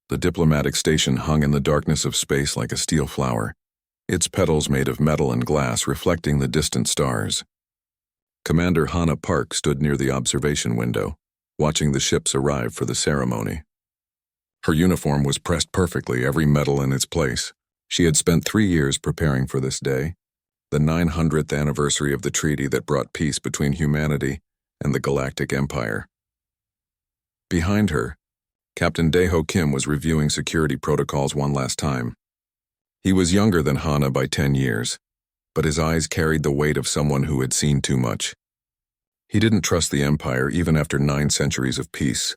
The diplomatic station hung in the darkness of space like a steel flower, its petals made of metal and glass reflecting the distant stars. Commander Hannah Park stood near the observation window, watching the ships arrive for the ceremony. Her uniform was pressed perfectly, every metal in its place. She had spent 3 years preparing for this day, the 900th anniversary of the treaty that brought peace between humanity and the Galactic Empire. Behind her, Captain Dae-ho Kim was reviewing security protocols one last time. He was younger than Hannah by 10 years, but his eyes carried the weight of someone who had seen too much. He didn't trust the Empire even after 9 centuries of peace.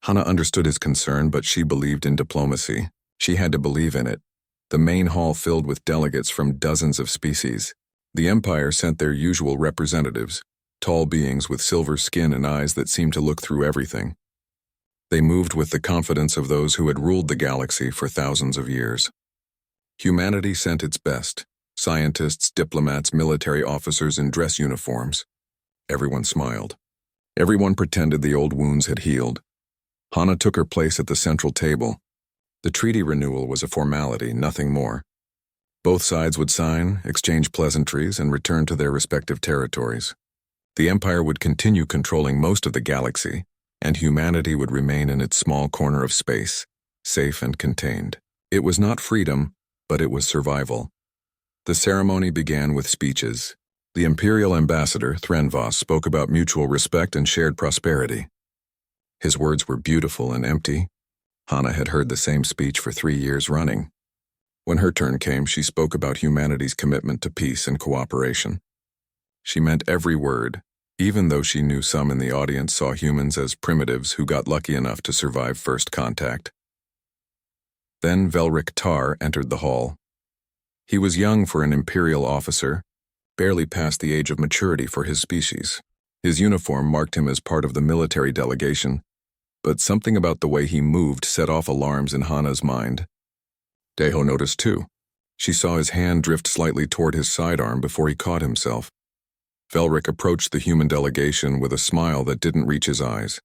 Hannah understood his concern, but she believed in diplomacy. She had to believe in it. The main hall filled with delegates from dozens of species. The Empire sent their usual representatives, tall beings with silver skin and eyes that seemed to look through everything. They moved with the confidence of those who had ruled the galaxy for thousands of years. Humanity sent its best: scientists, diplomats, military officers in dress uniforms. Everyone smiled. Everyone pretended the old wounds had healed. Hannah took her place at the central table. The treaty renewal was a formality, nothing more. Both sides would sign, exchange pleasantries, and return to their respective territories. The Empire would continue controlling most of the galaxy, and humanity would remain in its small corner of space, safe and contained. It was not freedom, but it was survival. The ceremony began with speeches. The Imperial Ambassador, Threnvos, spoke about mutual respect and shared prosperity. His words were beautiful and empty. Hannah had heard the same speech for 3 years running. When her turn came, she spoke about humanity's commitment to peace and cooperation. She meant every word, even though she knew some in the audience saw humans as primitives who got lucky enough to survive first contact. Then Velric Tar entered the hall. He was young for an Imperial officer, barely past the age of maturity for his species. His uniform marked him as part of the military delegation, but something about the way he moved set off alarms in Hannah's mind. Dae-ho noticed too. She saw his hand drift slightly toward his sidearm before he caught himself. Velric approached the human delegation with a smile that didn't reach his eyes.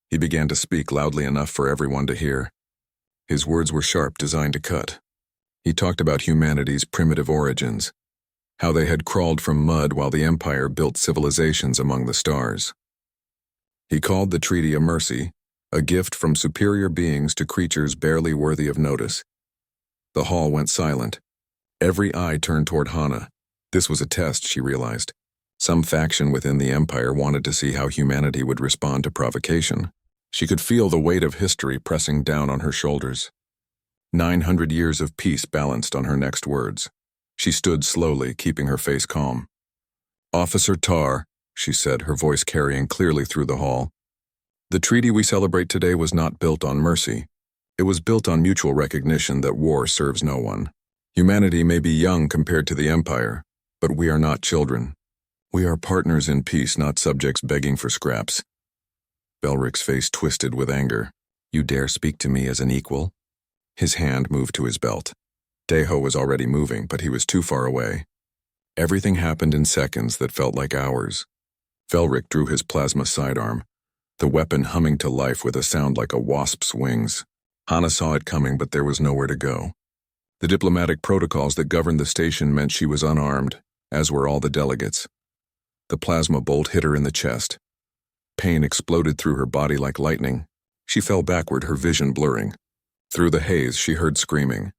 He began to speak loudly enough for everyone to hear. His words were sharp, designed to cut. He talked about humanity's primitive origins, how they had crawled from mud while the Empire built civilizations among the stars. He called the treaty a mercy, a gift from superior beings to creatures barely worthy of notice. The hall went silent. Every eye turned toward Hannah. This was a test, she realized. Some faction within the Empire wanted to see how humanity would respond to provocation. She could feel the weight of history pressing down on her shoulders. 900 years of peace balanced on her next words. She stood slowly, keeping her face calm. "Officer Tar," she said, her voice carrying clearly through the hall. "The treaty we celebrate today was not built on mercy. It was built on mutual recognition that war serves no one. Humanity may be young compared to the Empire, but we are not children. We are partners in peace, not subjects begging for scraps." Velric's face twisted with anger. "You dare speak to me as an equal?" His hand moved to his belt. Dae-ho was already moving, but he was too far away. Everything happened in seconds that felt like hours. Velric drew his plasma sidearm, the weapon humming to life with a sound like a wasp's wings. Hannah saw it coming, but there was nowhere to go. The diplomatic protocols that governed the station meant she was unarmed, as were all the delegates. The plasma bolt hit her in the chest. Pain exploded through her body like lightning. She fell backward, her vision blurring. Through the haze, she heard screaming.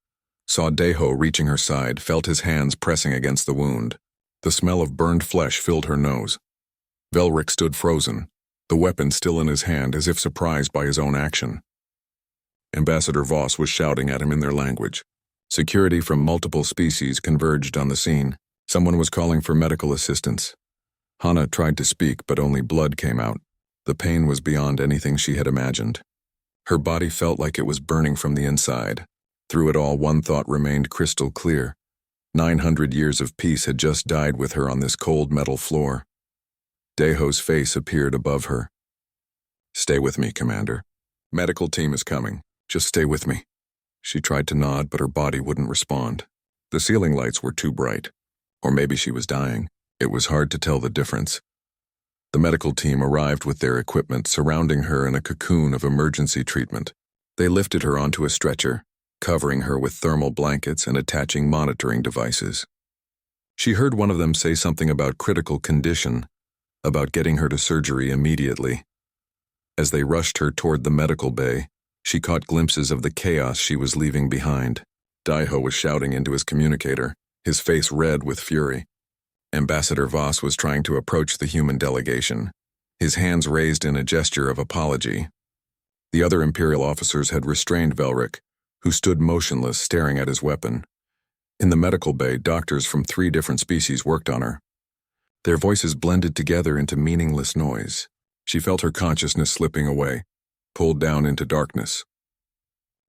Saw Dae-ho reaching her side, felt his hands pressing against the wound. The smell of burned flesh filled her nose. Velric stood frozen, the weapon still in his hand, as if surprised by his own action. Ambassador Voss was shouting at him in their language. Security from multiple species converged on the scene. Someone was calling for medical assistance. Hannah tried to speak, but only blood came out. The pain was beyond anything she had imagined. Her body felt like it was burning from the inside. Through it all, one thought remained crystal clear. 900 years of peace had just died with her on this cold metal floor. Dae-ho's face appeared above her. "Stay with me, Commander. Medical team is coming. Just stay with me." She tried to nod, but her body wouldn't respond. The ceiling lights were too bright. Or maybe she was dying. It was hard to tell the difference. The medical team arrived with their equipment, surrounding her in a cocoon of emergency treatment. They lifted her onto a stretcher, covering her with thermal blankets and attaching monitoring devices. She heard one of them say something about critical condition, about getting her to surgery immediately. As they rushed her toward the medical bay, she caught glimpses of the chaos she was leaving behind. Daiho was shouting into his communicator, his face red with fury. Ambassador Voss was trying to approach the human delegation, his hands raised in a gesture of apology. The other Imperial officers had restrained Velric, who stood motionless, staring at his weapon. In the medical bay, doctors from 3 different species worked on her. Their voices blended together into meaningless noise. She felt her consciousness slipping away, pulled down into darkness.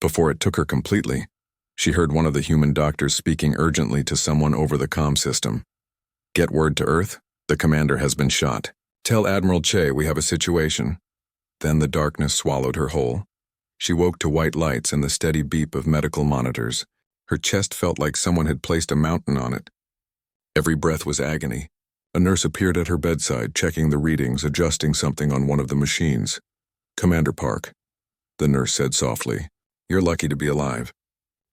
Before it took her completely, she heard one of the human doctors speaking urgently to someone over the comm system. "Get word to Earth. The commander has been shot. Tell Admiral Che we have a situation." Then the darkness swallowed her whole. She woke to white lights and the steady beep of medical monitors. Her chest felt like someone had placed a mountain on it. Every breath was agony. A nurse appeared at her bedside, checking the readings, adjusting something on one of the machines. "Commander Park," the nurse said softly, "you're lucky to be alive.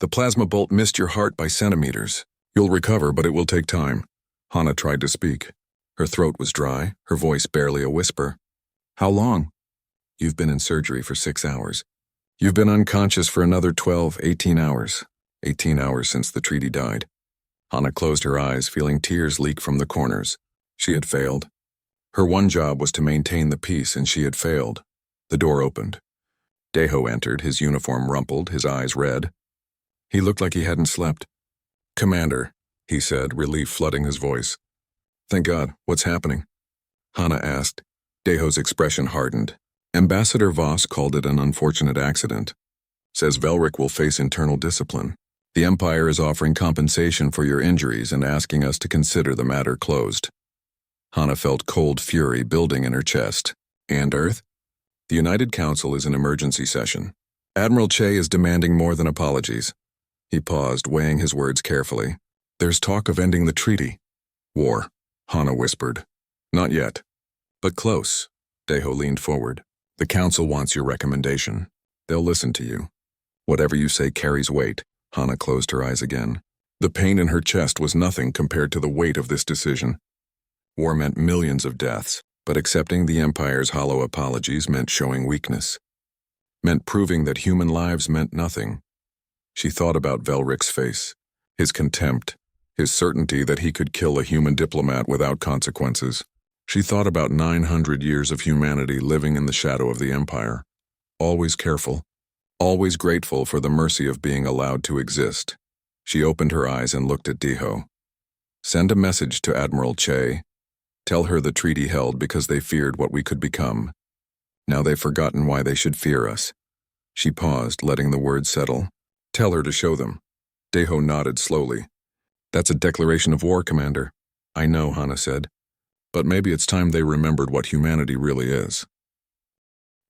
The plasma bolt missed your heart by centimeters. You'll recover, but it will take time." Hana tried to speak. Her throat was dry, her voice barely a whisper. "How long?" "You've been in surgery for 6 hours. You've been unconscious for another 12, 18 hours. 18 hours since the treaty died." Hana closed her eyes, feeling tears leak from the corners. She had failed. Her one job was to maintain the peace, and she had failed. The door opened. Daiho entered, his uniform rumpled, his eyes red. He looked like he hadn't slept. "Commander," he said, relief flooding his voice. "Thank God. What's happening?" Hana asked. Daiho's expression hardened. "Ambassador Voss called it an unfortunate accident. Says Velric will face internal discipline. The Empire is offering compensation for your injuries and asking us to consider the matter closed." Hana felt cold fury building in her chest. "And Earth?" "The United Council is in emergency session. Admiral Che is demanding more than apologies." He paused, weighing his words carefully. "There's talk of ending the treaty." "War," Hana whispered. "Not yet. But close." Daiho leaned forward. "The Council wants your recommendation. They'll listen to you. Whatever you say carries weight." Hana closed her eyes again. The pain in her chest was nothing compared to the weight of this decision. War meant millions of deaths, but accepting the Empire's hollow apologies meant showing weakness. Meant proving that human lives meant nothing. She thought about Velric's face, his contempt, his certainty that he could kill a human diplomat without consequences. She thought about 900 years of humanity living in the shadow of the Empire, always careful, always grateful for the mercy of being allowed to exist. She opened her eyes and looked at Daiho. "Send a message to Admiral Che. Tell her the treaty held because they feared what we could become. Now they've forgotten why they should fear us." She paused, letting the words settle. "Tell her to show them." Daiho nodded slowly. "That's a declaration of war, Commander." "I know," Hana said. "But maybe it's time they remembered what humanity really is."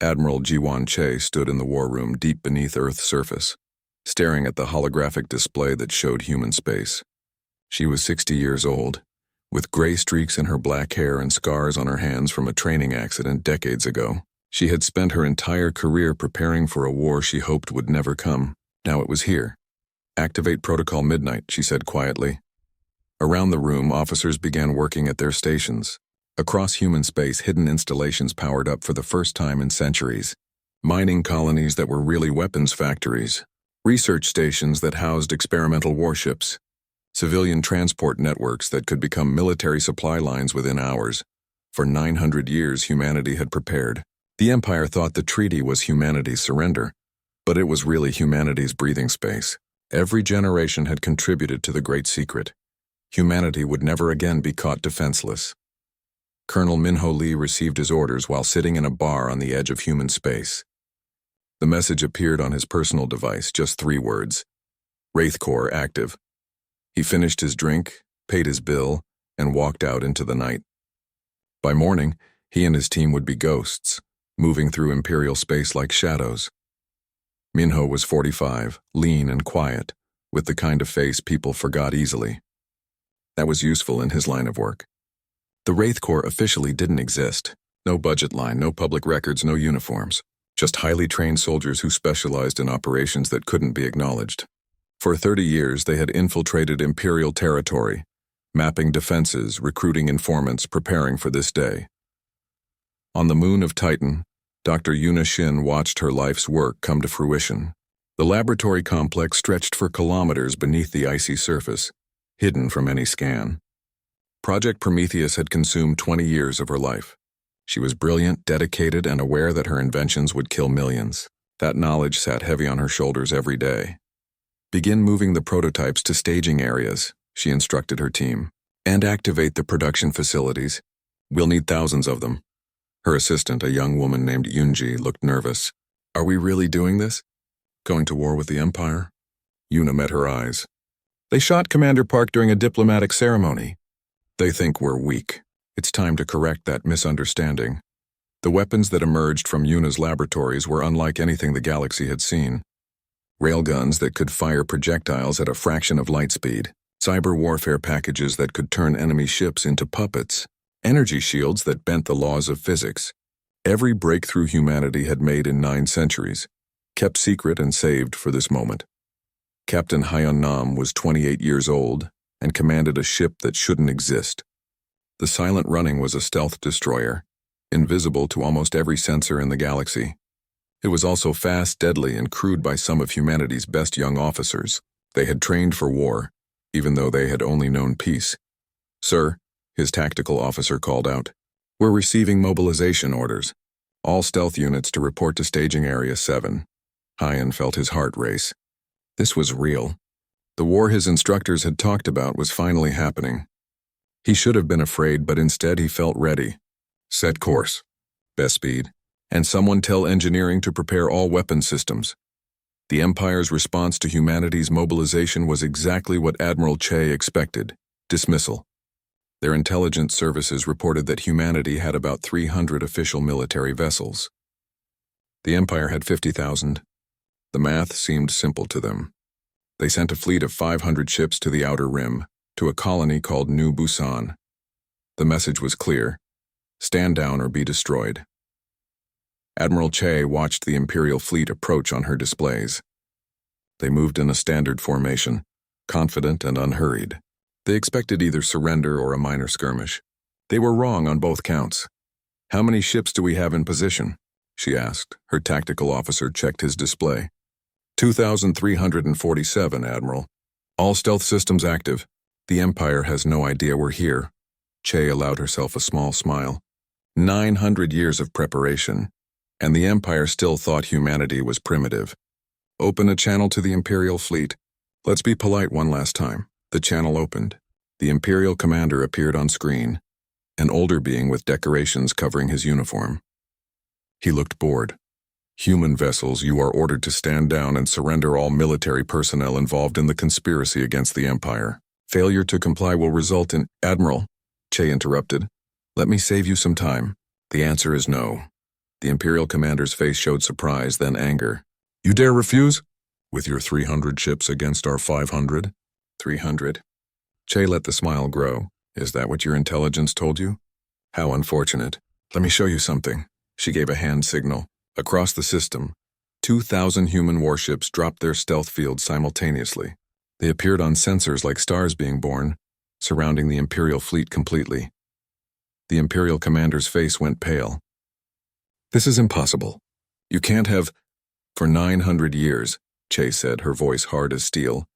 Admiral Jiwan Che stood in the war room deep beneath Earth's surface, staring at the holographic display that showed human space. She was 60 years old, with gray streaks in her black hair and scars on her hands from a training accident decades ago. She had spent her entire career preparing for a war she hoped would never come. Now it was here. "Activate Protocol Midnight," she said quietly. Around the room, officers began working at their stations. Across human space, hidden installations powered up for the first time in centuries. Mining colonies that were really weapons factories. Research stations that housed experimental warships. Civilian transport networks that could become military supply lines within hours. For 900 years, humanity had prepared. The Empire thought the treaty was humanity's surrender, but it was really humanity's breathing space. Every generation had contributed to the great secret. Humanity would never again be caught defenseless. Colonel Minho Lee received his orders while sitting in a bar on the edge of human space. The message appeared on his personal device, just 3 words. "Wraith Core active." He finished his drink, paid his bill, and walked out into the night. By morning, he and his team would be ghosts, moving through Imperial space like shadows. Minho was 45, lean and quiet, with the kind of face people forgot easily. That was useful in his line of work. The Wraith Corps officially didn't exist. No budget line, no public records, no uniforms. just highly trained soldiers who specialized in operations that couldn't be acknowledged. For 30 years, they had infiltrated Imperial territory, mapping defenses, recruiting informants, preparing for this day. On the moon of Titan, Dr. Yuna Shin watched her life's work come to fruition. The laboratory complex stretched for kilometers beneath the icy surface, hidden from any scan. Project Prometheus had consumed 20 years of her life. She was brilliant, dedicated, and aware that her inventions would kill millions. That knowledge sat heavy on her shoulders every day. Begin moving the prototypes to staging areas, she instructed her team, and activate the production facilities. We'll need thousands of them. Her assistant, a young woman named Yunji, looked nervous. Are we really doing this? Going to war with the Empire? Yuna met her eyes. They shot Commander Park during a diplomatic ceremony. They think we're weak. It's time to correct that misunderstanding. The weapons that emerged from Yuna's laboratories were unlike anything the galaxy had seen. Railguns that could fire projectiles at a fraction of light speed, cyber warfare packages that could turn enemy ships into puppets, energy shields that bent the laws of physics. Every breakthrough humanity had made in 9 centuries, kept secret and saved for this moment. Captain Hyun Nam was 28 years old and commanded a ship that shouldn't exist. The Silent Running was a stealth destroyer, invisible to almost every sensor in the galaxy. It was also fast, deadly, and crewed by some of humanity's best young officers. They had trained for war, even though they had only known peace. Sir, his tactical officer called out, we're receiving mobilization orders. All stealth units to report to Staging Area 7. Hyun felt his heart race. This was real. The war his instructors had talked about was finally happening. He should have been afraid, but instead he felt ready. Set course. Best speed. And someone tell engineering to prepare all weapon systems. The Empire's response to humanity's mobilization was exactly what Admiral Che expected: dismissal. Their intelligence services reported that humanity had about 300 official military vessels. The Empire had 50,000. The math seemed simple to them. They sent a fleet of 500 ships to the Outer Rim, to a colony called New Busan. The message was clear: stand down or be destroyed. Admiral Che watched the Imperial fleet approach on her displays. They moved in a standard formation, confident and unhurried. They expected either surrender or a minor skirmish. They were wrong on both counts. How many ships do we have in position? She asked. Her tactical officer checked his display. 2,347, Admiral. All stealth systems active. The Empire has no idea we're here. Che allowed herself a small smile. 900 years of preparation. And the Empire still thought humanity was primitive. Open a channel to the Imperial fleet. Let's be polite one last time. The channel opened. The Imperial commander appeared on screen, an older being with decorations covering his uniform. He looked bored. Human vessels, you are ordered to stand down and surrender all military personnel involved in the conspiracy against the Empire. Failure to comply will result in— Admiral, Che interrupted. Let me save you some time. The answer is no. The Imperial commander's face showed surprise, then anger. You dare refuse? With your 300 ships against our 500? 300. Che let the smile grow. Is that what your intelligence told you? How unfortunate. Let me show you something. She gave a hand signal. Across the system, 2,000 human warships dropped their stealth fields simultaneously. They appeared on sensors like stars being born, surrounding the Imperial fleet completely. The Imperial commander's face went pale. This is impossible. You can't have— For 900 years, Che said, her voice hard as steel.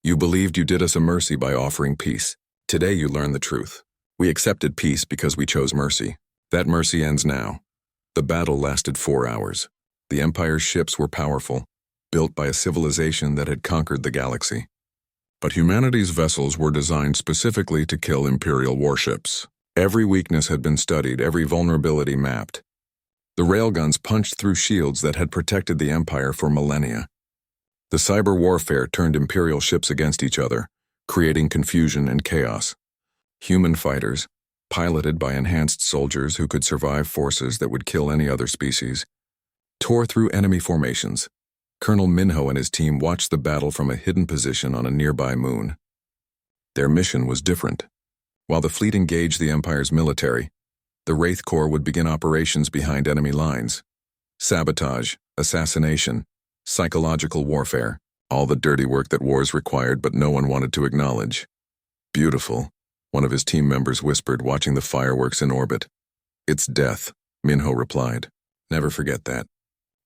You believed you did us a mercy by offering peace. Today you learn the truth. We accepted peace because we chose mercy. That mercy ends now. The battle lasted 4 hours. The Empire's ships were powerful, built by a civilization that had conquered the galaxy. But humanity's vessels were designed specifically to kill Imperial warships. Every weakness had been studied, every vulnerability mapped. The railguns punched through shields that had protected the Empire for millennia. The cyber warfare turned Imperial ships against each other, creating confusion and chaos. Human fighters, piloted by enhanced soldiers who could survive forces that would kill any other species, tore through enemy formations. Colonel Minho and his team watched the battle from a hidden position on a nearby moon. Their mission was different. While the fleet engaged the Empire's military, the Wraith Corps would begin operations behind enemy lines. Sabotage, assassination, psychological warfare, all the dirty work that wars required but no one wanted to acknowledge. Beautiful, one of his team members whispered, watching the fireworks in orbit. It's death, Minho replied. Never forget that.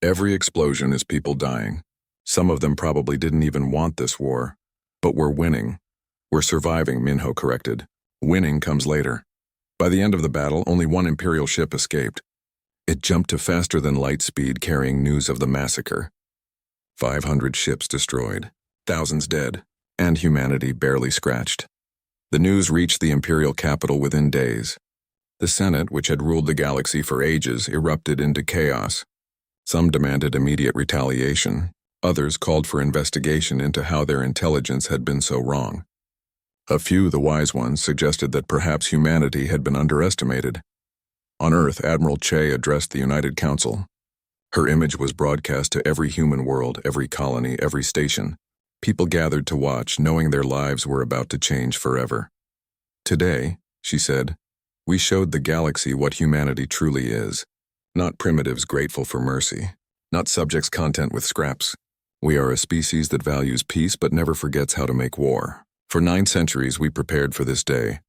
Every explosion is people dying. Some of them probably didn't even want this war. But we're winning. We're surviving, Minho corrected. Winning comes later. By the end of the battle, only one Imperial ship escaped. It jumped to faster than light speed, carrying news of the massacre. 500 ships destroyed, thousands dead, and humanity barely scratched. The news reached the Imperial capital within days. The Senate, which had ruled the galaxy for ages, erupted into chaos. Some demanded immediate retaliation. Others called for investigation into how their intelligence had been so wrong. A few, the wise ones, suggested that perhaps humanity had been underestimated. On Earth, Admiral Che addressed the United Council. Her image was broadcast to every human world, every colony, every station. People gathered to watch, knowing their lives were about to change forever. Today, she said, we showed the galaxy what humanity truly is. Not primitives grateful for mercy. Not subjects content with scraps. We are a species that values peace but never forgets how to make war. For 9 centuries we prepared for this day,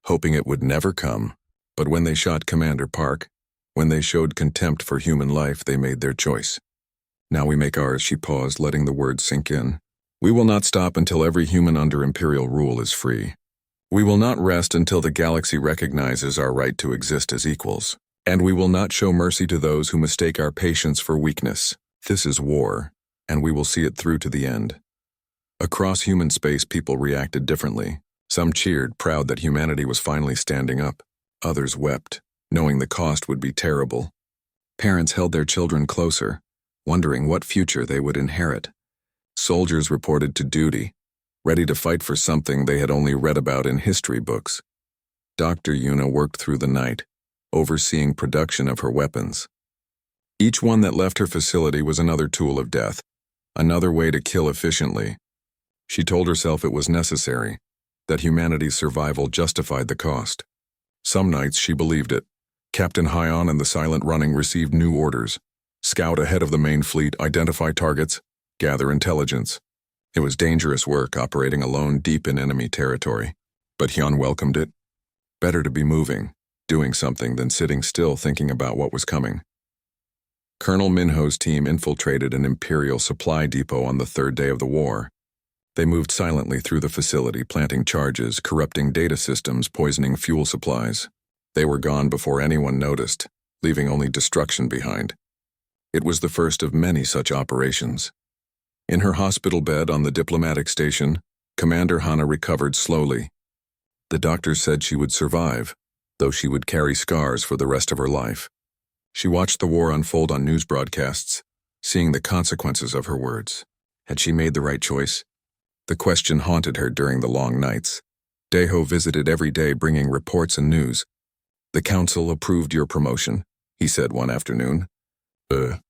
hoping it would never come. But when they shot Commander Park, when they showed contempt for human life, they made their choice. Now we make ours, she paused, letting the words sink in. We will not stop until every human under Imperial rule is free. We will not rest until the galaxy recognizes our right to exist as equals. And we will not show mercy to those who mistake our patience for weakness. This is war, and we will see it through to the end. Across human space, people reacted differently. Some cheered, proud that humanity was finally standing up. Others wept, knowing the cost would be terrible. Parents held their children closer, wondering what future they would inherit. Soldiers reported to duty, ready to fight for something they had only read about in history books. Dr. Yuna worked through the night, overseeing production of her weapons. Each one that left her facility was another tool of death, another way to kill efficiently. She told herself it was necessary, that humanity's survival justified the cost. Some nights she believed it. Captain Hyon and the Silent Running received new orders. Scout ahead of the main fleet, identify targets, gather intelligence. It was dangerous work operating alone deep in enemy territory. But Hyun welcomed it. Better to be moving, doing something than sitting still thinking about what was coming. Colonel Minho's team infiltrated an Imperial supply depot on the 3rd day of the war. They moved silently through the facility, planting charges, corrupting data systems, poisoning fuel supplies. They were gone before anyone noticed, leaving only destruction behind. It was the first of many such operations. In her hospital bed on the diplomatic station, Commander Hana recovered slowly. The doctors said she would survive, though she would carry scars for the rest of her life. She watched the war unfold on news broadcasts, seeing the consequences of her words. Had she made the right choice? The question haunted her during the long nights. Daeho visited every day bringing reports and news. The council approved your promotion, he said one afternoon. The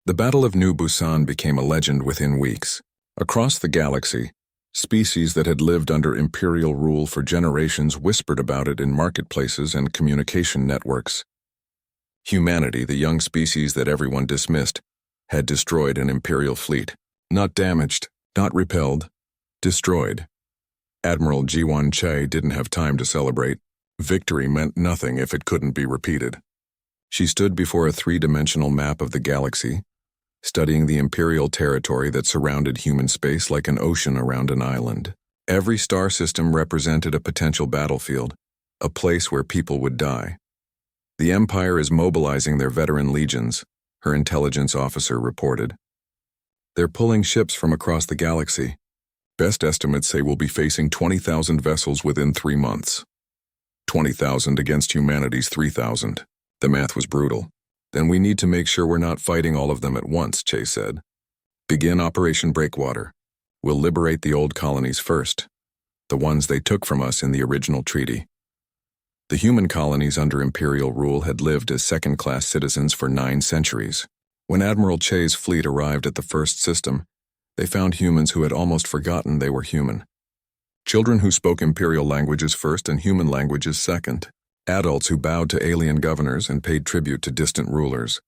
Battle of New Busan became a legend within weeks. Across the galaxy, species that had lived under Imperial rule for generations whispered about it in marketplaces and communication networks. Humanity, the young species that everyone dismissed, had destroyed an Imperial fleet. Not damaged, not repelled, destroyed. Admiral Jiwan Che didn't have time to celebrate. Victory meant nothing if it couldn't be repeated. She stood before a 3-dimensional map of the galaxy, studying the Imperial territory that surrounded human space like an ocean around an island. Every star system represented a potential battlefield, a place where people would die. The Empire is mobilizing their veteran legions, her intelligence officer reported. They're pulling ships from across the galaxy. Best estimates say we'll be facing 20,000 vessels within 3 months. 20,000 against humanity's 3,000. The math was brutal. Then we need to make sure we're not fighting all of them at once, Che said. Begin Operation Breakwater. We'll liberate the old colonies first, the ones they took from us in the original treaty. The human colonies under Imperial rule had lived as second-class citizens for 9 centuries. When Admiral Che's fleet arrived at the first system, they found humans who had almost forgotten they were human. Children who spoke Imperial languages first and human languages second. Adults who bowed to alien governors and paid tribute to distant rulers.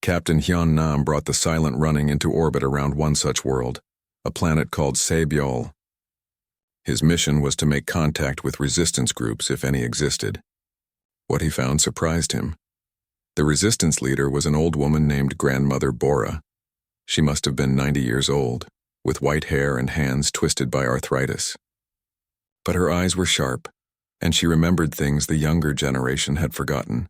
Captain Hyun Nam brought the Silent Running into orbit around one such world, a planet called Sebyol. His mission was to make contact with resistance groups if any existed. What he found surprised him. The resistance leader was an old woman named Grandmother Bora. She must have been 90 years old, with white hair and hands twisted by arthritis. But her eyes were sharp, and she remembered things the younger generation had forgotten.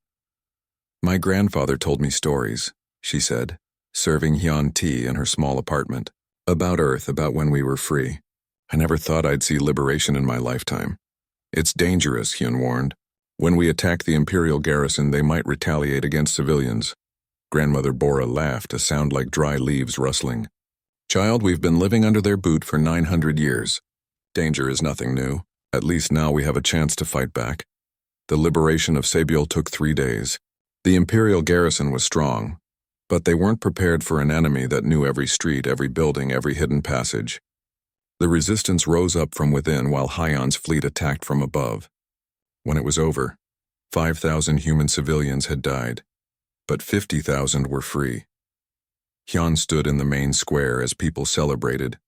"My grandfather told me stories," she said, serving Hyun tea in her small apartment. "About Earth, about when we were free. I never thought I'd see liberation in my lifetime. It's dangerous," Hyun warned. "When we attack the Imperial garrison, they might retaliate against civilians." Grandmother Bora laughed, a sound like dry leaves rustling. "Child, we've been living under their boot for 900 years. Danger is nothing new. At least now we have a chance to fight back." The liberation of Sebyol took 3 days. The Imperial garrison was strong, but they weren't prepared for an enemy that knew every street, every building, every hidden passage. The resistance rose up from within while Hyun's fleet attacked from above. When it was over, 5,000 human civilians had died, but 50,000 were free. Hyun stood in the main square as people celebrated.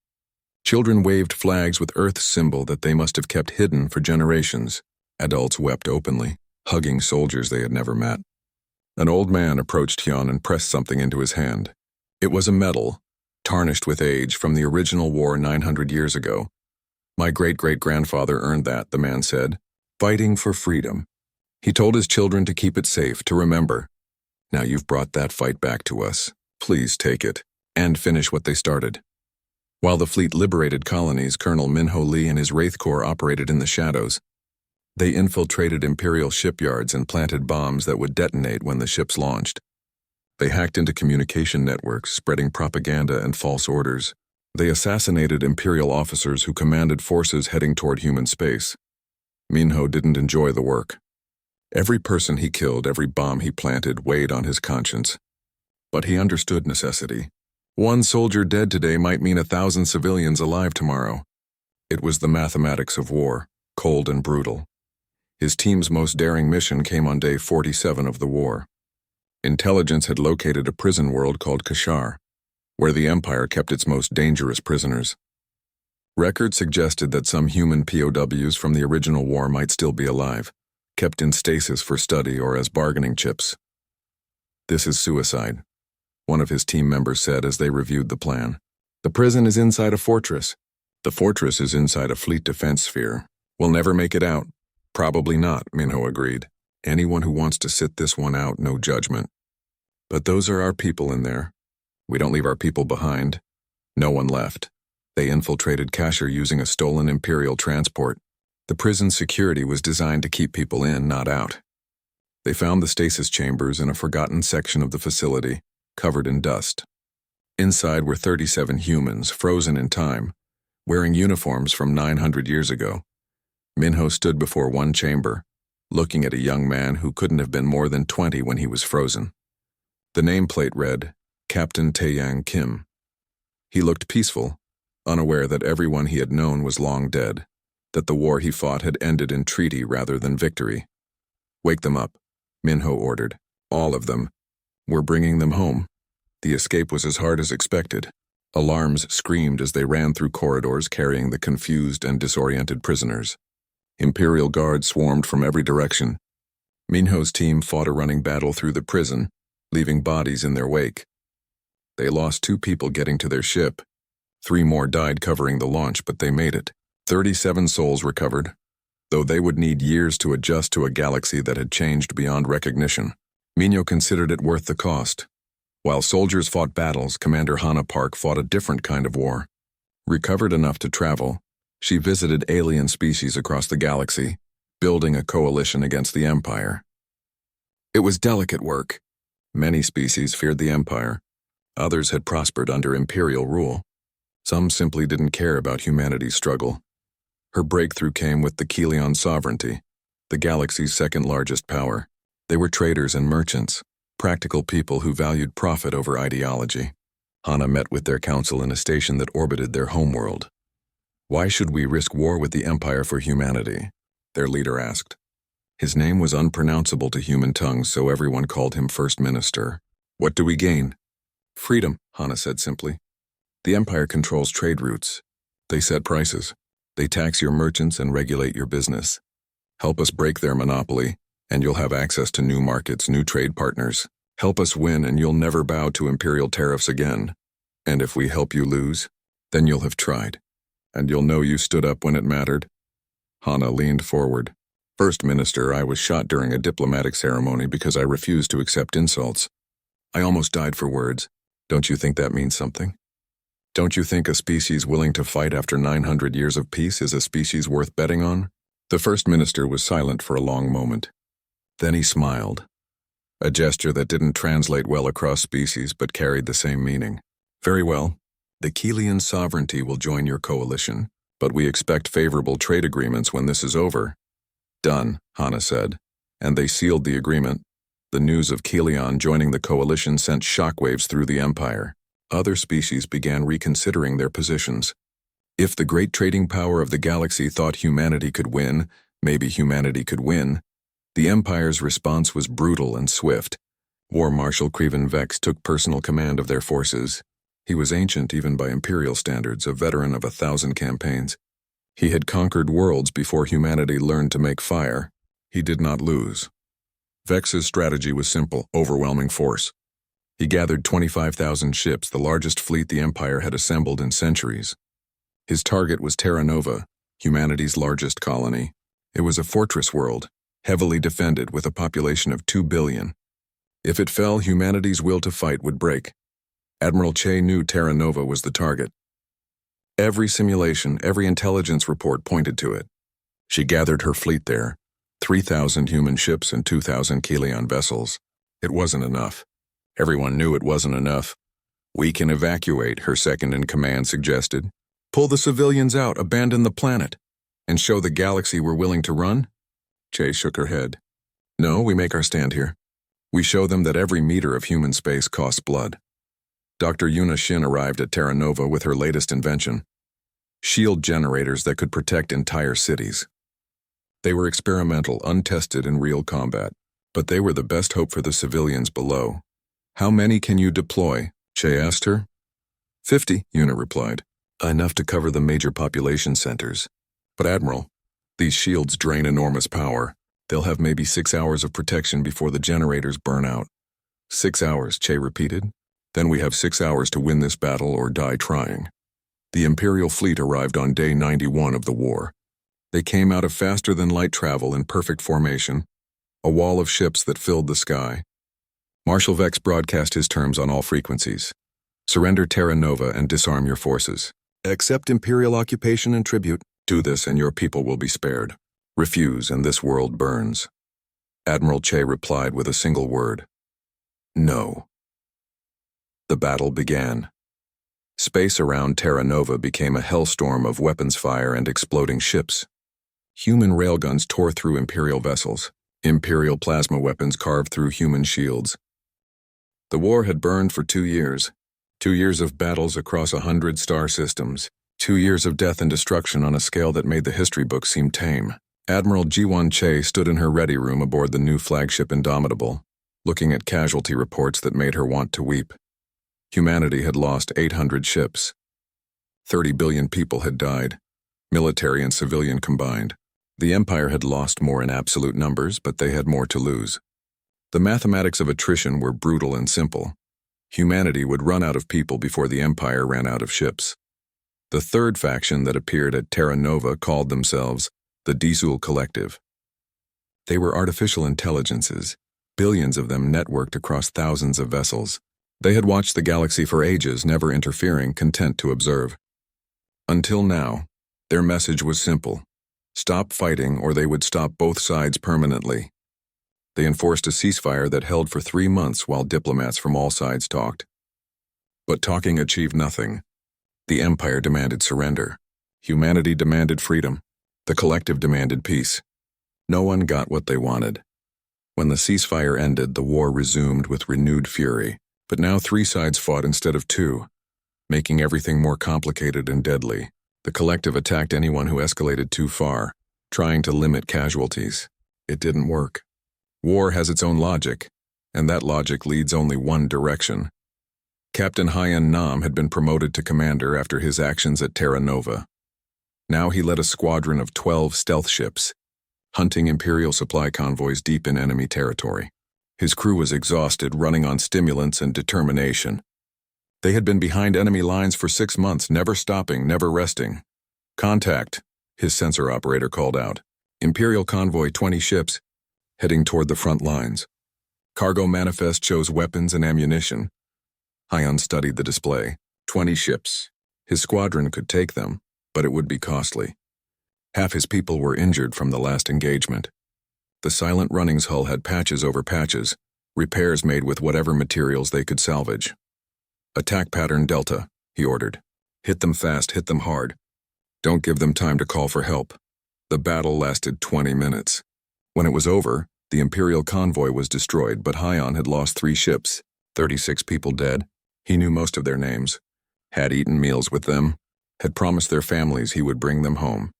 Children waved flags with Earth's symbol that they must have kept hidden for generations. Adults wept openly, hugging soldiers they had never met. An old man approached Hyun and pressed something into his hand. It was a medal, tarnished with age, from the original war 900 years ago. "My great-great-grandfather earned that," the man said, "fighting for freedom. He told his children to keep it safe, to remember. Now you've brought that fight back to us. Please take it, and finish what they started." While the fleet liberated colonies, Colonel Minho Lee and his Wraith Corps operated in the shadows. They infiltrated Imperial shipyards and planted bombs that would detonate when the ships launched. They hacked into communication networks, spreading propaganda and false orders. They assassinated Imperial officers who commanded forces heading toward human space. Minho didn't enjoy the work. Every person he killed, every bomb he planted, weighed on his conscience. But he understood necessity. One soldier dead today might mean 1,000 civilians alive tomorrow. It was the mathematics of war, cold and brutal. His team's most daring mission came on day 47 of the war. Intelligence had located a prison world called Kashar, where the Empire kept its most dangerous prisoners. Records suggested that some human POWs from the original war might still be alive, kept in stasis for study or as bargaining chips. "This is suicide," one of his team members said as they reviewed the plan. "The prison is inside a fortress. The fortress is inside a fleet defense sphere. We'll never make it out." "Probably not," Minho agreed. "Anyone who wants to sit this one out, no judgment. But those are our people in there. We don't leave our people behind." No one left. They infiltrated Kashar using a stolen Imperial transport. The prison's security was designed to keep people in, not out. They found the stasis chambers in a forgotten section of the facility, covered in dust. Inside were 37 humans, frozen in time, wearing uniforms from 900 years ago. Minho stood before one chamber, looking at a young man who couldn't have been more than 20 when he was frozen. The nameplate read, Captain Taeyang Kim. He looked peaceful, unaware that everyone he had known was long dead, that the war he fought had ended in treaty rather than victory. "Wake them up," Minho ordered. "All of them. We're bringing them home." The escape was as hard as expected. Alarms screamed as they ran through corridors carrying the confused and disoriented prisoners. Imperial guards swarmed from every direction. Minho's team fought a running battle through the prison, leaving bodies in their wake. They lost 2 people getting to their ship. 3 more died covering the launch, but they made it. 37 souls recovered, though they would need years to adjust to a galaxy that had changed beyond recognition. Minho considered it worth the cost. While soldiers fought battles, Commander Hana Park fought a different kind of war. Recovered enough to travel, she visited alien species across the galaxy, building a coalition against the Empire. It was delicate work. Many species feared the Empire. Others had prospered under Imperial rule. Some simply didn't care about humanity's struggle. Her breakthrough came with the Kelion sovereignty, the galaxy's second-largest power. They were traders and merchants, practical people who valued profit over ideology. Hana met with their council in a station that orbited their homeworld. "Why should we risk war with the Empire for humanity?" their leader asked. His name was unpronounceable to human tongues, so everyone called him First Minister. What do we gain? Freedom, Hana said simply. The Empire controls trade routes. They set prices. They tax your merchants and regulate your business. Help us break their monopoly, and you'll have access to new markets, new trade partners. Help us win, and you'll never bow to imperial tariffs again. And if we help you lose, then you'll have tried, and you'll know you stood up when it mattered. Hana leaned forward. First Minister, I was shot during a diplomatic ceremony because I refused to accept insults. I almost died for words. Don't you think that means something? Don't you think a species willing to fight after 900 years of peace is a species worth betting on? The First Minister was silent for a long moment. Then he smiled. A gesture that didn't translate well across species but carried the same meaning. Very well. The Keelian sovereignty will join your coalition, but we expect favorable trade agreements when this is over. Done, Hana said, and they sealed the agreement. The news of Keelion joining the coalition sent shockwaves through the Empire. Other species began reconsidering their positions. If the great trading power of the galaxy thought humanity could win, maybe humanity could win. The Empire's response was brutal and swift. War Marshal Creven Vex took personal command of their forces. He was ancient even by Imperial standards, a veteran of 1,000 campaigns. He had conquered worlds before humanity learned to make fire. He did not lose. Vex's strategy was simple, overwhelming force. He gathered 25,000 ships, the largest fleet the Empire had assembled in centuries. His target was Terra Nova, humanity's largest colony. It was a fortress world, heavily defended with a population of 2 billion. If it fell, humanity's will to fight would break. Admiral Che knew Terra Nova was the target. Every simulation, every intelligence report pointed to it. She gathered her fleet there, 3,000 human ships and 2,000 Keelion vessels. It wasn't enough. Everyone knew it wasn't enough. We can evacuate, her second-in-command suggested. Pull the civilians out, abandon the planet, and show the galaxy we're willing to run? Che shook her head. No, we make our stand here. We show them that every meter of human space costs blood. Dr. Yuna Shin arrived at Terra Nova with her latest invention. Shield generators that could protect entire cities. They were experimental, untested in real combat, but they were the best hope for the civilians below. How many can you deploy? Che asked her. 50, Yuna replied. Enough to cover the major population centers. But Admiral, these shields drain enormous power. They'll have maybe 6 hours of protection before the generators burn out. 6 hours, Che repeated. Then we have 6 hours to win this battle or die trying. The Imperial fleet arrived on day 91 of the war. They came out of faster-than-light travel in perfect formation, a wall of ships that filled the sky. Marshal Vex broadcast his terms on all frequencies. Surrender Terra Nova and disarm your forces. Accept Imperial occupation and tribute. Do this and your people will be spared. Refuse and this world burns. Admiral Che replied with a single word. No. The battle began. Space around Terra Nova became a hellstorm of weapons fire and exploding ships. Human railguns tore through Imperial vessels. Imperial plasma weapons carved through human shields. The war had burned for 2 years. 2 years of battles across 100 star systems. 2 years of death and destruction on a scale that made the history books seem tame. Admiral Jiwan Che stood in her ready room aboard the new flagship Indomitable, looking at casualty reports that made her want to weep. Humanity had lost 800 ships. 30 billion people had died, military and civilian combined. The Empire had lost more in absolute numbers, but they had more to lose. The mathematics of attrition were brutal and simple. Humanity would run out of people before the Empire ran out of ships. The third faction that appeared at Terra Nova called themselves the Diesel Collective. They were artificial intelligences, billions of them networked across thousands of vessels. They had watched the galaxy for ages, never interfering, content to observe. Until now, their message was simple. Stop fighting or they would stop both sides permanently. They enforced a ceasefire that held for 3 months while diplomats from all sides talked. But talking achieved nothing. The Empire demanded surrender. Humanity demanded freedom. The collective demanded peace. No one got what they wanted. When the ceasefire ended, the war resumed with renewed fury. But now 3 sides fought instead of 2, making everything more complicated and deadly. The collective attacked anyone who escalated too far, trying to limit casualties. It didn't work. War has its own logic, and that logic leads only one direction. Captain Hyen Nam had been promoted to commander after his actions at Terra Nova. Now he led a squadron of 12 stealth ships, hunting Imperial supply convoys deep in enemy territory. His crew was exhausted, running on stimulants and determination. They had been behind enemy lines for 6 months, never stopping, never resting. "Contact," his sensor operator called out. "Imperial convoy, 20 ships, heading toward the front lines." Cargo manifest shows weapons and ammunition. Hyen studied the display. 20 ships. His squadron could take them, but it would be costly. Half his people were injured from the last engagement. The Silent Running's hull had patches over patches, repairs made with whatever materials they could salvage. "Attack pattern Delta," he ordered. "Hit them fast, hit them hard. Don't give them time to call for help." The battle lasted 20 minutes. When it was over, the Imperial convoy was destroyed, but Hyen had lost 3 ships, 36 people dead. He knew most of their names, had eaten meals with them, had promised their families he would bring them home.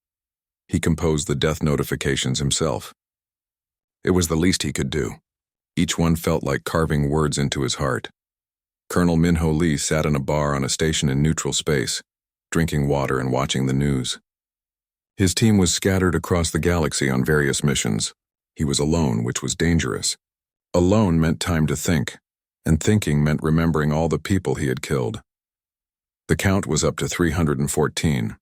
He composed the death notifications himself. It was the least he could do. Each one felt like carving words into his heart. Colonel Minho Lee sat in a bar on a station in neutral space, drinking water and watching the news. His team was scattered across the galaxy on various missions. He was alone, which was dangerous. Alone meant time to think, and thinking meant remembering all the people he had killed. The count was up to 314.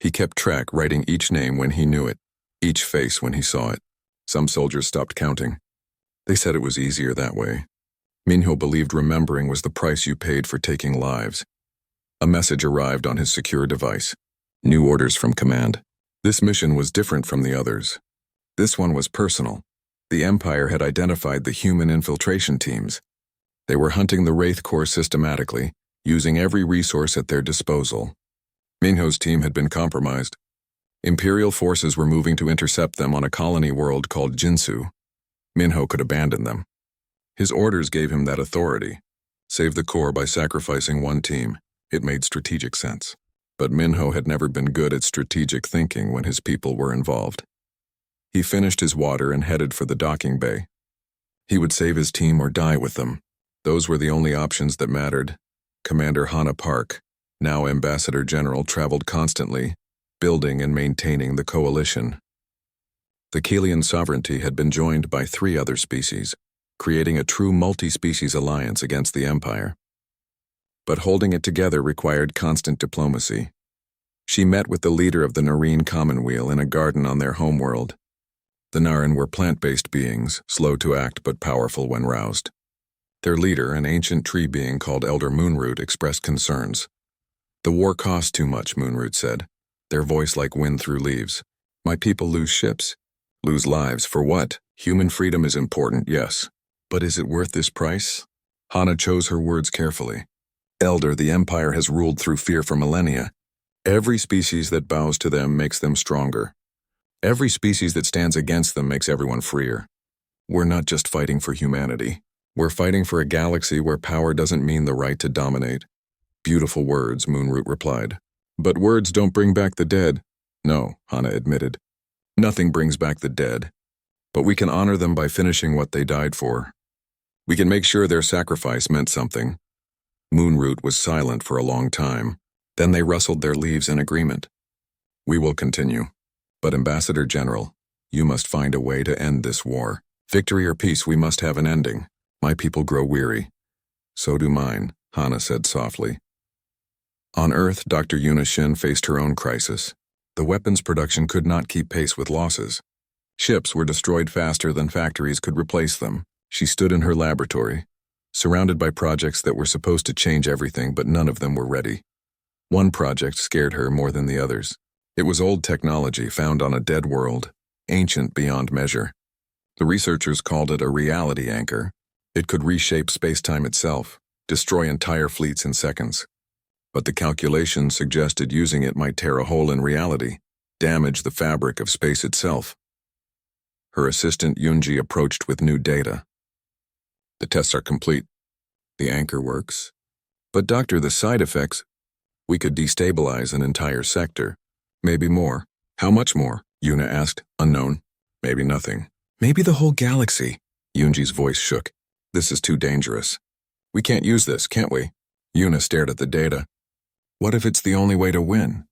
He kept track, writing each name when he knew it, each face when he saw it. Some soldiers stopped counting. They said it was easier that way. Minho believed remembering was the price you paid for taking lives. A message arrived on his secure device. New orders from command. This mission was different from the others. This one was personal. The Empire had identified the human infiltration teams. They were hunting the Wraith Corps systematically, using every resource at their disposal. Minho's team had been compromised. Imperial forces were moving to intercept them on a colony world called Jinsu. Minho could abandon them. His orders gave him that authority. Save the Corps by sacrificing one team. It made strategic sense. But Minho had never been good at strategic thinking when his people were involved. He finished his water and headed for the docking bay. He would save his team or die with them. Those were the only options that mattered. Commander Hana Park, now Ambassador General, traveled constantly, building and maintaining the coalition. The Kelian sovereignty had been joined by 3 other species, creating a true multi-species alliance against the Empire. But holding it together required constant diplomacy. She met with the leader of the Narine Commonweal in a garden on their homeworld. The Narine were plant-based beings, slow to act but powerful when roused. Their leader, an ancient tree being called Elder Moonroot, expressed concerns. "The war costs too much," Moonroot said, their voice like wind through leaves. "My people lose ships. Lose lives. For what? Human freedom is important, yes. But is it worth this price?" Hana chose her words carefully. "Elder, the Empire has ruled through fear for millennia. Every species that bows to them makes them stronger. Every species that stands against them makes everyone freer. We're not just fighting for humanity. We're fighting for a galaxy where power doesn't mean the right to dominate." "Beautiful words," Moonroot replied. "But words don't bring back the dead." "No," Hana admitted. "Nothing brings back the dead. But we can honor them by finishing what they died for. We can make sure their sacrifice meant something." Moonroot was silent for a long time. Then they rustled their leaves in agreement. "We will continue. But Ambassador General, you must find a way to end this war. Victory or peace, we must have an ending. My people grow weary." "So do mine," Hana said softly. On Earth, Dr. Yuna Shin faced her own crisis. The weapons production could not keep pace with losses. Ships were destroyed faster than factories could replace them. She stood in her laboratory, surrounded by projects that were supposed to change everything, but none of them were ready. One project scared her more than the others. It was old technology found on a dead world, ancient beyond measure. The researchers called it a reality anchor. It could reshape space-time itself, destroy entire fleets in seconds. But the calculations suggested using it might tear a hole in reality, damage the fabric of space itself. Her assistant Yunji approached with new data. "The tests are complete. The anchor works. But doctor, the side effects, we could destabilize an entire sector. Maybe more." "How much more?" Yuna asked. "Unknown. Maybe nothing. Maybe the whole galaxy." Yunji's voice shook. This is too dangerous. We can't use this, can't we? Yuna stared at the data. What if it's the only way to win?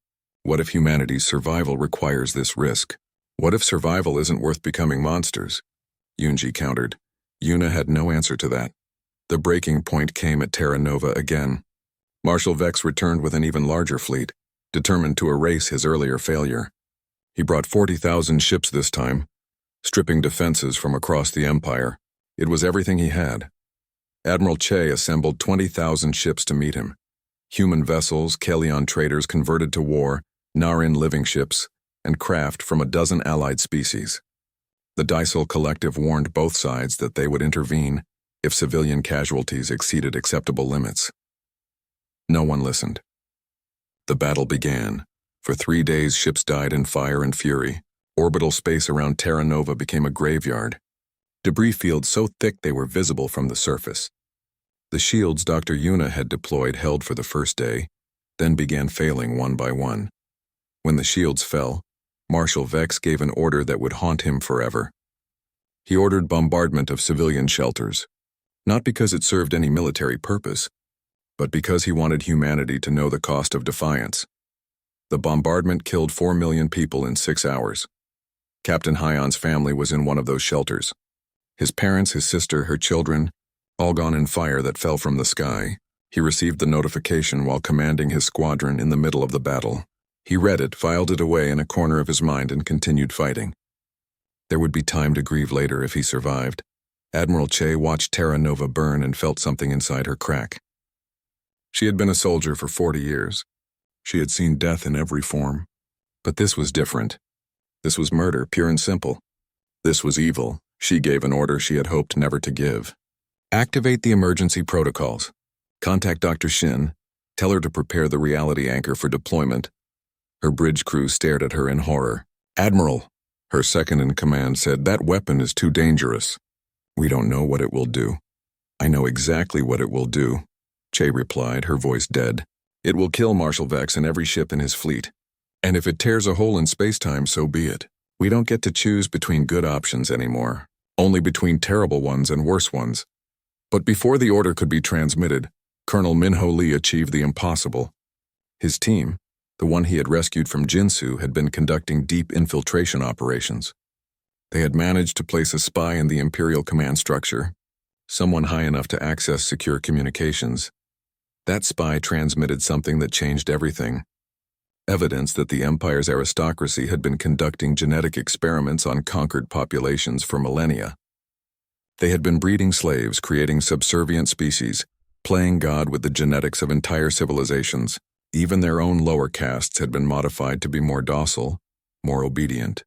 What if humanity's survival requires this risk? What if survival isn't worth becoming monsters? Yunji countered. Yuna had no answer to that. The breaking point came at Terra Nova again. Marshal Vex returned with an even larger fleet, determined to erase his earlier failure. He brought 40,000 ships this time, stripping defenses from across the Empire. It was everything he had. Admiral Che assembled 20,000 ships to meet him. Human vessels, Kalion traders converted to war, Narin living ships, and craft from a dozen allied species. The Dysel Collective warned both sides that they would intervene if civilian casualties exceeded acceptable limits. No one listened. The battle began. For 3 days, ships died in fire and fury. Orbital space around Terra Nova became a graveyard. Debris fields so thick they were visible from the surface. The shields Dr. Yuna had deployed held for the first day, then began failing one by one. When the shields fell, Marshal Vex gave an order that would haunt him forever. He ordered bombardment of civilian shelters, not because it served any military purpose, but because he wanted humanity to know the cost of defiance. The bombardment killed 4 million people in 6 hours. Captain Hyon's family was in one of those shelters. His parents, his sister, her children, all gone in fire that fell from the sky. He received the notification while commanding his squadron in the middle of the battle. He read it, filed it away in a corner of his mind, and continued fighting. There would be time to grieve later if he survived. Admiral Che watched Terra Nova burn and felt something inside her crack. She had been a soldier for 40 years. She had seen death in every form. But this was different. This was murder, pure and simple. This was evil. She gave an order she had hoped never to give. Activate the emergency protocols. Contact Dr. Shin. Tell her to prepare the reality anchor for deployment. Her bridge crew stared at her in horror. Admiral, her second-in-command said, that weapon is too dangerous. We don't know what it will do. I know exactly what it will do, Che replied, her voice dead. It will kill Marshal Vex and every ship in his fleet. And if it tears a hole in space-time, so be it. We don't get to choose between good options anymore, only between terrible ones and worse ones. But before the order could be transmitted, Colonel Minho Lee achieved the impossible. His team, the one he had rescued from Jinsu, had been conducting deep infiltration operations. They had managed to place a spy in the Imperial command structure, someone high enough to access secure communications. That spy transmitted something that changed everything. Evidence that the Empire's aristocracy had been conducting genetic experiments on conquered populations for millennia. They had been breeding slaves, creating subservient species, playing God with the genetics of entire civilizations. Even their own lower castes had been modified to be more docile, more obedient.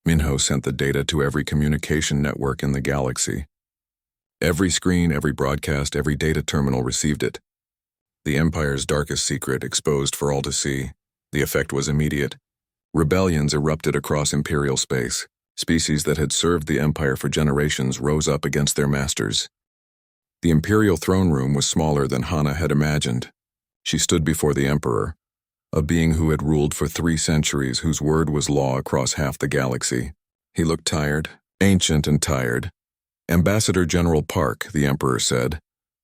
Minho sent the data to every communication network in the galaxy. Every screen, every broadcast, every data terminal received it. The Empire's darkest secret exposed for all to see. The effect was immediate. Rebellions erupted across Imperial space. Species that had served the Empire for generations rose up against their masters. The Imperial throne room was smaller than Hana had imagined. She stood before the Emperor, a being who had ruled for 3 centuries, whose word was law across half the galaxy. He looked tired, ancient and tired. Ambassador General Park, the Emperor said,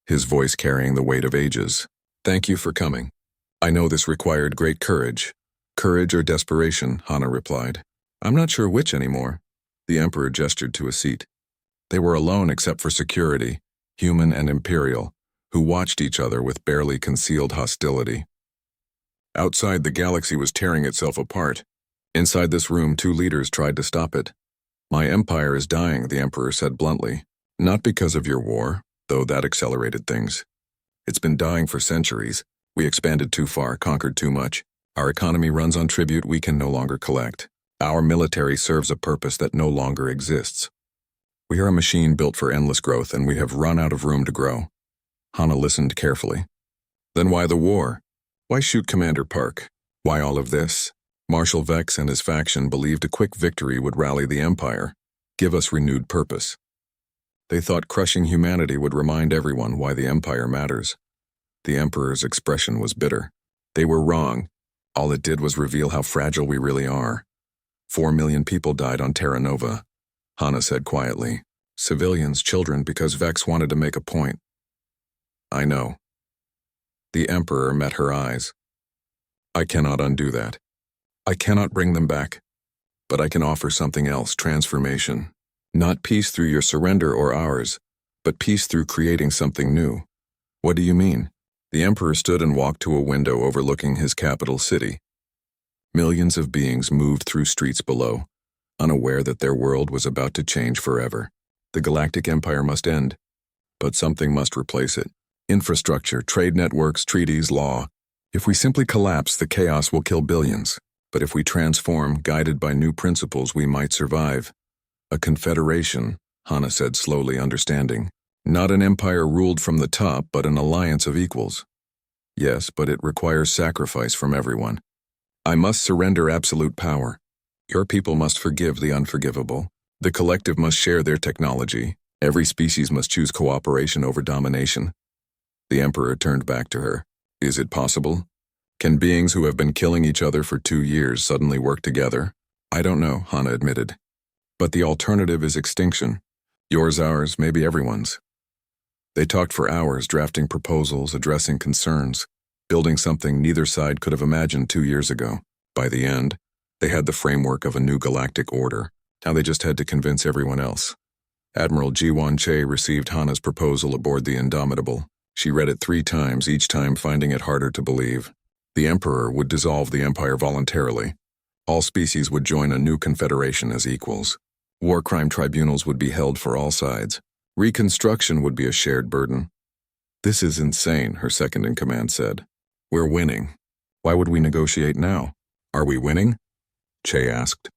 his voice carrying the weight of ages. Thank you for coming. I know this required great courage. Courage or desperation, Hana replied. I'm not sure which anymore. The Emperor gestured to a seat. They were alone except for security, human and Imperial, who watched each other with barely concealed hostility. Outside, the galaxy was tearing itself apart. Inside this room, 2 leaders tried to stop it. My empire is dying, the Emperor said bluntly. Not because of your war, though that accelerated things. It's been dying for centuries. We expanded too far, conquered too much. Our economy runs on tribute we can no longer collect. Our military serves a purpose that no longer exists. We are a machine built for endless growth, and we have run out of room to grow. Hana listened carefully. Then why the war? Why shoot Commander Park? Why all of this? Marshal Vex and his faction believed a quick victory would rally the Empire, give us renewed purpose. They thought crushing humanity would remind everyone why the Empire matters. The Emperor's expression was bitter. They were wrong. All it did was reveal how fragile we really are. 4 million people died on Terra Nova, Hana said quietly. Civilians, children, because Vex wanted to make a point. I know. The Emperor met her eyes. I cannot undo that. I cannot bring them back. But I can offer something else, transformation. Not peace through your surrender or ours, but peace through creating something new. What do you mean? The Emperor stood and walked to a window overlooking his capital city. Millions of beings moved through streets below, unaware that their world was about to change forever. The Galactic Empire must end, but something must replace it. Infrastructure, trade networks, treaties, law. If we simply collapse, the chaos will kill billions. But if we transform, guided by new principles, we might survive. A confederation, Hana said slowly, understanding. Not an empire ruled from the top, but an alliance of equals. Yes, but it requires sacrifice from everyone. I must surrender absolute power. Your people must forgive the unforgivable. The collective must share their technology. Every species must choose cooperation over domination. The Emperor turned back to her. Is it possible? Can beings who have been killing each other for 2 years suddenly work together? I don't know, Hana admitted. But the alternative is extinction. Yours, ours, maybe everyone's. They talked for hours, drafting proposals, addressing concerns, building something neither side could have imagined 2 years ago. By the end, they had the framework of a new galactic order. Now they just had to convince everyone else. Admiral Jiwan Che received Hana's proposal aboard the Indomitable. She read it 3 times, each time finding it harder to believe. The Emperor would dissolve the Empire voluntarily. All species would join a new confederation as equals. War crime tribunals would be held for all sides. Reconstruction would be a shared burden. This is insane, her second-in-command said. We're winning. Why would we negotiate now? Are we winning? Che asked.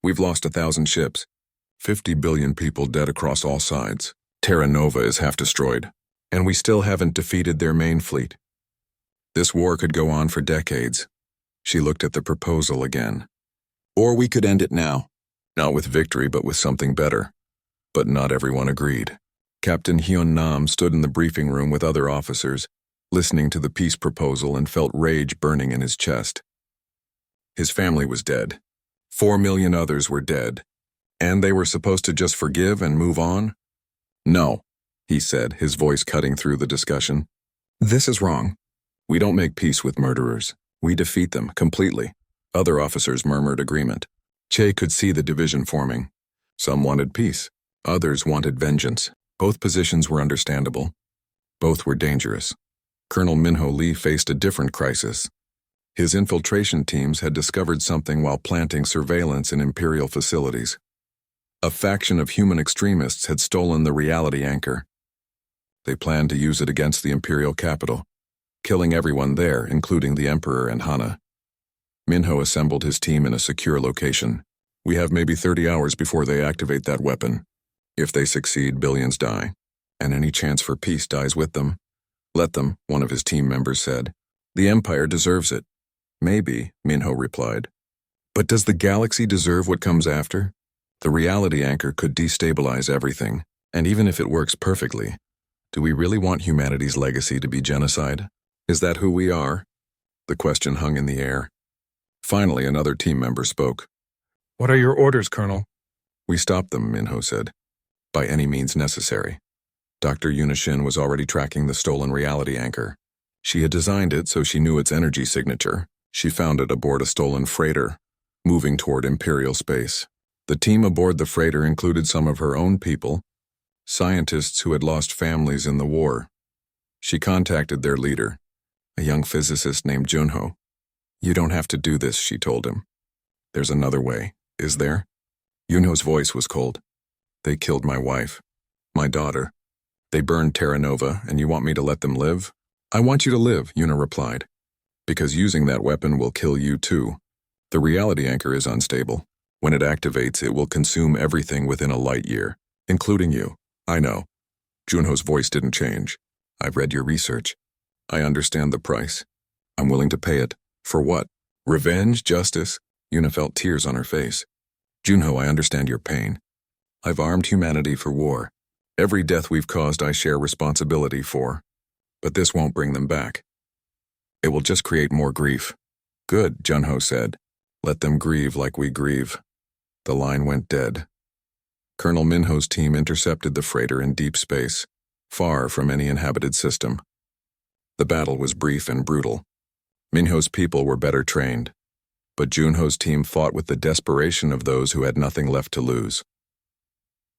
We've lost 1,000 ships. 50 billion people dead across all sides. Terra Nova is half destroyed. And we still haven't defeated their main fleet. This war could go on for decades. She looked at the proposal again. Or we could end it now. Not with victory, but with something better. But not everyone agreed. Captain Hyun Nam stood in the briefing room with other officers, listening to the peace proposal, and felt rage burning in his chest. His family was dead. 4 million others were dead. And they were supposed to just forgive and move on? No, he said, his voice cutting through the discussion. This is wrong. We don't make peace with murderers. We defeat them completely. Other officers murmured agreement. Che could see the division forming. Some wanted peace. Others wanted vengeance. Both positions were understandable. Both were dangerous. Colonel Minho Lee faced a different crisis. His infiltration teams had discovered something while planting surveillance in Imperial facilities. A faction of human extremists had stolen the reality anchor. They planned to use it against the Imperial capital, killing everyone there, including the Emperor and Hana. Minho assembled his team in a secure location. We have maybe 30 hours before they activate that weapon. If they succeed, billions die, and any chance for peace dies with them. Let them, one of his team members said. The Empire deserves it. Maybe, Minho replied. But does the galaxy deserve what comes after? The reality anchor could destabilize everything, and even if it works perfectly, do we really want humanity's legacy to be genocide? Is that who we are? The question hung in the air. Finally, another team member spoke. What are your orders, Colonel? We stopped them, Minho said. By any means necessary. Dr. Yunishin was already tracking the stolen reality anchor. She had designed it so she knew its energy signature. She found it aboard a stolen freighter, moving toward Imperial space. The team aboard the freighter included some of her own people, scientists who had lost families in the war. She contacted their leader, a young physicist named Junho. You don't have to do this, she told him. There's another way, is there? Junho's voice was cold. They killed my wife, my daughter. They burned Terra Nova, and you want me to let them live? I want you to live, Yuna replied. Because using that weapon will kill you too. The reality anchor is unstable. When it activates, it will consume everything within a light year, including you. I know. Junho's voice didn't change. I've read your research. I understand the price. I'm willing to pay it. For what? Revenge? Justice? Yuna felt tears on her face. Junho, I understand your pain. I've armed humanity for war. Every death we've caused I share responsibility for. But this won't bring them back. It will just create more grief. Good, Junho said. Let them grieve like we grieve. The line went dead. Colonel Minho's team intercepted the freighter in deep space, far from any inhabited system. The battle was brief and brutal. Minho's people were better trained, but Junho's team fought with the desperation of those who had nothing left to lose.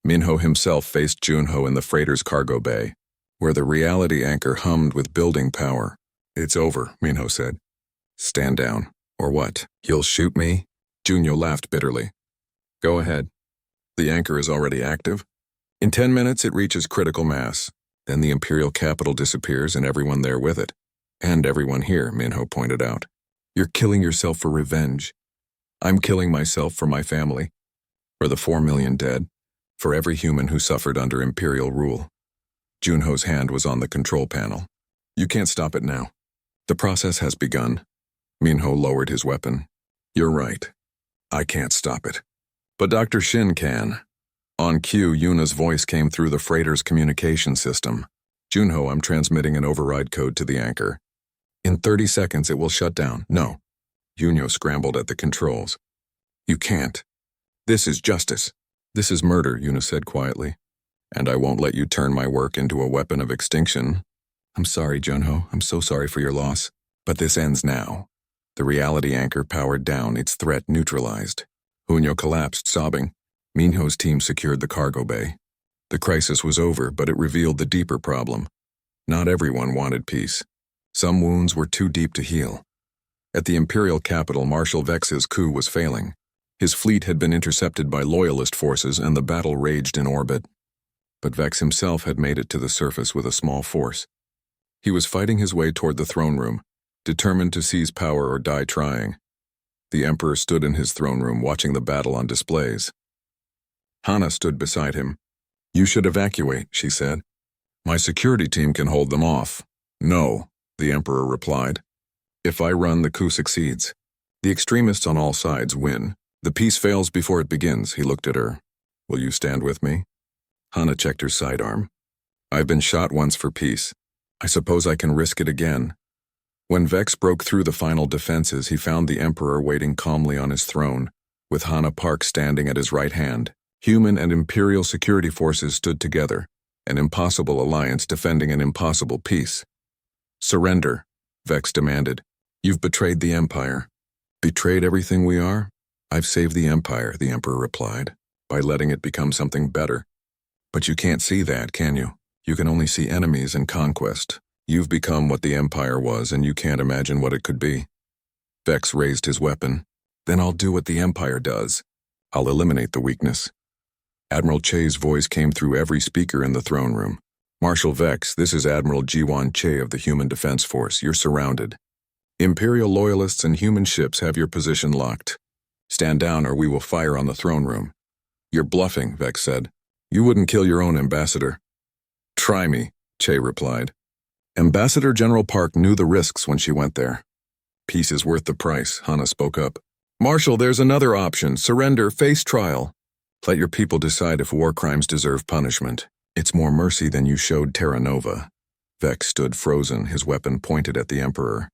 Minho himself faced Junho in the freighter's cargo bay, where the reality anchor hummed with building power. "It's over," Minho said. "Stand down. Or what? You'll shoot me?" Junho laughed bitterly. "Go ahead. The anchor is already active. In 10 minutes it reaches critical mass. Then the Imperial capital disappears and everyone there with it. And everyone here," Minho pointed out. "You're killing yourself for revenge. I'm killing myself for my family, for the 4 million dead, for every human who suffered under Imperial rule." Junho's hand was on the control panel. "You can't stop it now. The process has begun." Minho lowered his weapon. "You're right. I can't stop it. But Dr. Shin can." On cue, Yuna's voice came through the freighter's communication system. "Junho, I'm transmitting an override code to the anchor. In 30 seconds it will shut down." "No." Junho scrambled at the controls. "You can't. This is justice." "This is murder," Yuna said quietly. "And I won't let you turn my work into a weapon of extinction." "I'm sorry, Junho. I'm so sorry for your loss. But this ends now." The reality anchor powered down, its threat neutralized. Junho collapsed, sobbing. Minho's team secured the cargo bay. The crisis was over, but it revealed the deeper problem. Not everyone wanted peace. Some wounds were too deep to heal. At the Imperial capital, Marshal Vex's coup was failing. His fleet had been intercepted by Loyalist forces and the battle raged in orbit. But Vex himself had made it to the surface with a small force. He was fighting his way toward the throne room, determined to seize power or die trying. The Emperor stood in his throne room watching the battle on displays. Hana stood beside him. "You should evacuate," she said. "My security team can hold them off." "No," the Emperor replied. "If I run, the coup succeeds. The extremists on all sides win. The peace fails before it begins." He looked at her. "Will you stand with me?" Hana checked her sidearm. "I've been shot once for peace. I suppose I can risk it again." When Vex broke through the final defenses, he found the Emperor waiting calmly on his throne, with Hana Park standing at his right hand. Human and Imperial security forces stood together, an impossible alliance defending an impossible peace. "Surrender," Vex demanded. "You've betrayed the Empire." "Betrayed everything we are? I've saved the Empire," the Emperor replied, "by letting it become something better. But you can't see that, can you? You can only see enemies and conquest. You've become what the Empire was, and you can't imagine what it could be." Vex raised his weapon. "Then I'll do what the Empire does. I'll eliminate the weakness." Admiral Che's voice came through every speaker in the throne room. "Marshal Vex, this is Admiral Jiwan Che of the Human Defense Force. You're surrounded. Imperial loyalists and human ships have your position locked. Stand down or we will fire on the throne room." "You're bluffing," Vex said. "You wouldn't kill your own ambassador." "Try me," Che replied. Ambassador General Park knew the risks when she went there. "Peace is worth the price," Hana spoke up. "Marshal, there's another option. Surrender, face trial. Let your people decide if war crimes deserve punishment. It's more mercy than you showed Terra Nova." Vex stood frozen, his weapon pointed at the Emperor.